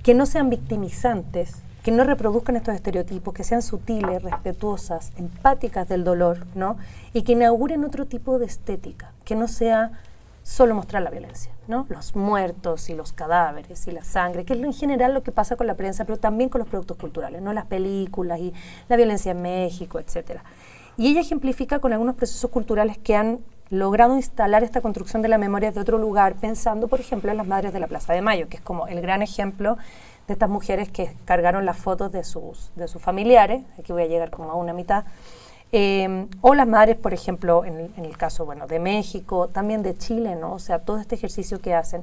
[SPEAKER 4] que no sean victimizantes, que no reproduzcan estos estereotipos, que sean sutiles, respetuosas, empáticas del dolor, ¿no? Y que inauguren otro tipo de estética, que no sea solo mostrar la violencia, ¿no? Los muertos y los cadáveres y la sangre, que es en general lo que pasa con la prensa, pero también con los productos culturales, ¿no? Las películas y la violencia en México, etcétera. Y ella ejemplifica con algunos procesos culturales que han logrado instalar esta construcción de la memoria de otro lugar, pensando, por ejemplo, en las madres de la Plaza de Mayo, que es como el gran ejemplo de estas mujeres que cargaron las fotos de sus familiares, aquí voy a llegar como a una mitad, o las madres, por ejemplo, en el caso, bueno, de México, también de Chile, ¿no? O sea, todo este ejercicio que hacen.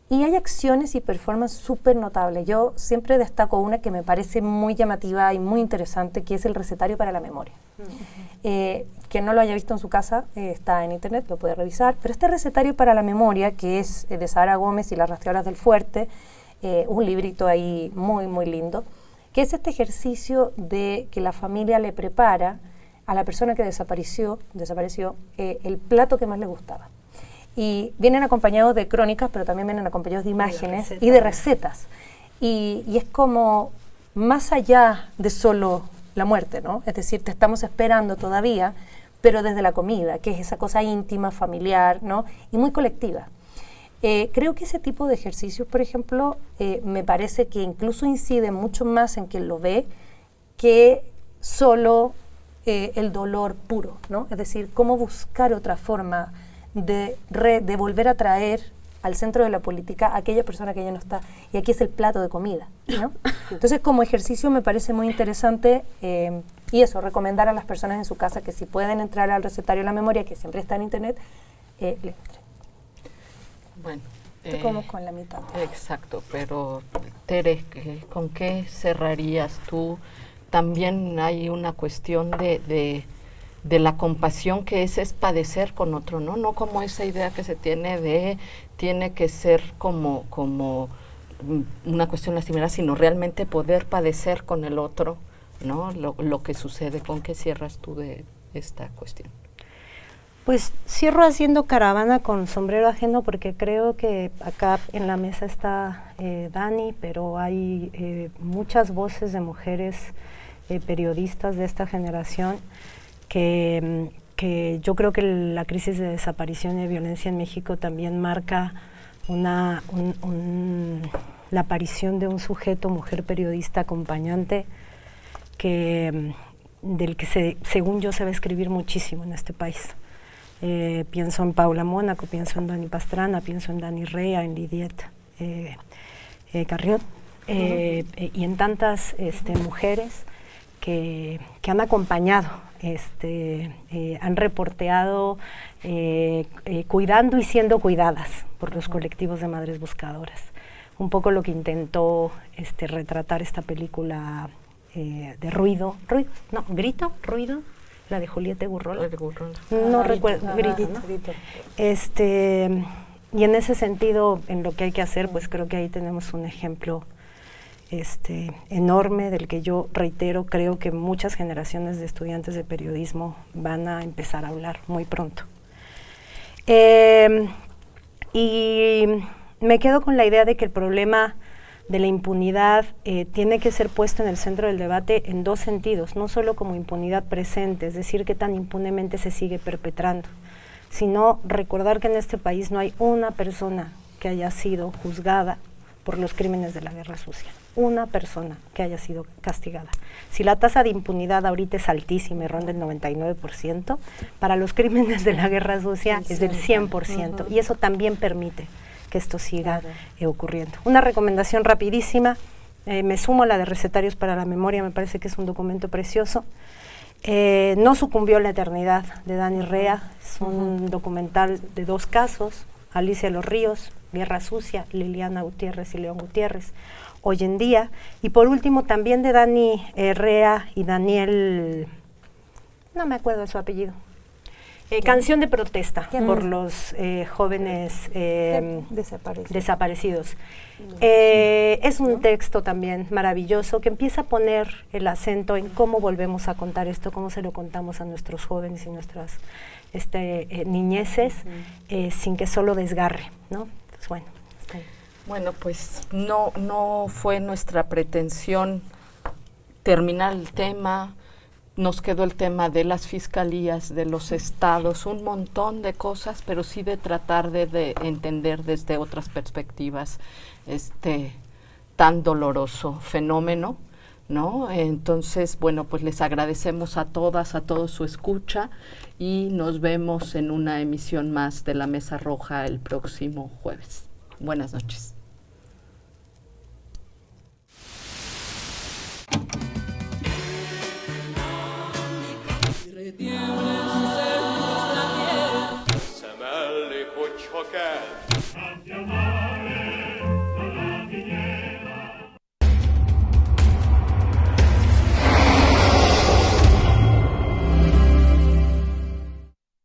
[SPEAKER 4] Y hay acciones y performances súper notables. Yo siempre destaco una que me parece muy llamativa y muy interesante, que es el recetario para la memoria. Quien no lo haya visto en su casa, está en internet, lo puede revisar. Pero este recetario para la memoria, que es de Sara Gómez y las rastreadoras del Fuerte, un librito ahí muy, muy lindo, que es este ejercicio de que la familia le prepara a la persona que desapareció el plato que más le gustaba. Y vienen acompañados de crónicas, pero también vienen acompañados de imágenes y de recetas. Y es como más allá de solo la muerte, ¿no? Es decir, te estamos esperando todavía, pero desde la comida, que es esa cosa íntima, familiar, ¿no? Y muy colectiva. Creo que ese tipo de ejercicios, por ejemplo, me parece que incluso incide mucho más en quien lo ve que solo el dolor puro, ¿no? Es decir, cómo buscar otra forma de volver a traer al centro de la política a aquella persona que ya no está. Y aquí es el plato de comida, ¿no? Entonces, como ejercicio me parece muy interesante y eso, recomendar a las personas en su casa que si pueden entrar al recetario de la memoria, que siempre está en internet, le entren.
[SPEAKER 1] Bueno.
[SPEAKER 4] Como con la mitad.
[SPEAKER 1] Exacto, pero Tere, ¿con qué cerrarías tú? También hay una cuestión de la compasión que es padecer con otro, ¿no? No como esa idea que se tiene de tiene que ser como una cuestión lastimera, sino realmente poder padecer con el otro, ¿no? Lo que sucede. ¿Con qué cierras tú de esta cuestión?
[SPEAKER 5] Pues cierro haciendo caravana con sombrero ajeno porque creo que acá en la mesa está Dani, pero hay muchas voces de mujeres periodistas de esta generación que yo creo que la crisis de desaparición y de violencia en México también marca la aparición de un sujeto, mujer periodista acompañante, del que según yo se va a escribir muchísimo en este país. Pienso en Paula Mónaco, pienso en Dani Pastrana, pienso en Dani Rea, en Lidiet Carrión, y en tantas mujeres que han acompañado, han reporteado, cuidando y siendo cuidadas por los colectivos de madres buscadoras. Un poco lo que intentó retratar esta película de Ruido, la de Julieta Gurrola. No recuerdo, Grito, ¿no?
[SPEAKER 4] Grito.
[SPEAKER 5] Y en ese sentido, en lo que hay que hacer, pues creo que ahí tenemos un ejemplo enorme del que yo reitero, creo que muchas generaciones de estudiantes de periodismo van a empezar a hablar muy pronto. Y me quedo con la idea de que el problema de la impunidad tiene que ser puesto en el centro del debate en dos sentidos, no solo como impunidad presente, es decir, qué tan impunemente se sigue perpetrando, sino recordar que en este país no hay una persona que haya sido juzgada por los crímenes de la guerra sucia, una persona que haya sido castigada. Si la tasa de impunidad ahorita es altísima y ronda el 99%, para los crímenes de la guerra sucia es del 100%, y eso también permite que esto siga ocurriendo. Una recomendación rapidísima, me sumo a la de Recetarios para la Memoria, me parece que es un documento precioso. No sucumbió la eternidad, de Dani Rea, es un documental de 2 casos, Alicia Los Ríos, Guerra Sucia, Liliana Gutiérrez y León Gutiérrez, hoy en día. Y por último también de Dani Rea y Daniel, no me acuerdo de su apellido, Canción de protesta por los jóvenes desaparecidos. Es un texto también maravilloso que empieza a poner el acento en cómo volvemos a contar esto, cómo se lo contamos a nuestros jóvenes y nuestras niñeces, sin que solo desgarre, ¿no? Pues bueno, está ahí.
[SPEAKER 1] Bueno, pues no fue nuestra pretensión terminar el tema. Nos quedó el tema de las fiscalías, de los estados, un montón de cosas, pero sí de tratar de entender desde otras perspectivas este tan doloroso fenómeno, ¿no? Entonces, bueno, pues les agradecemos a todas, a todos su escucha y nos vemos en una emisión más de La Mesa Roja el próximo jueves. Buenas noches.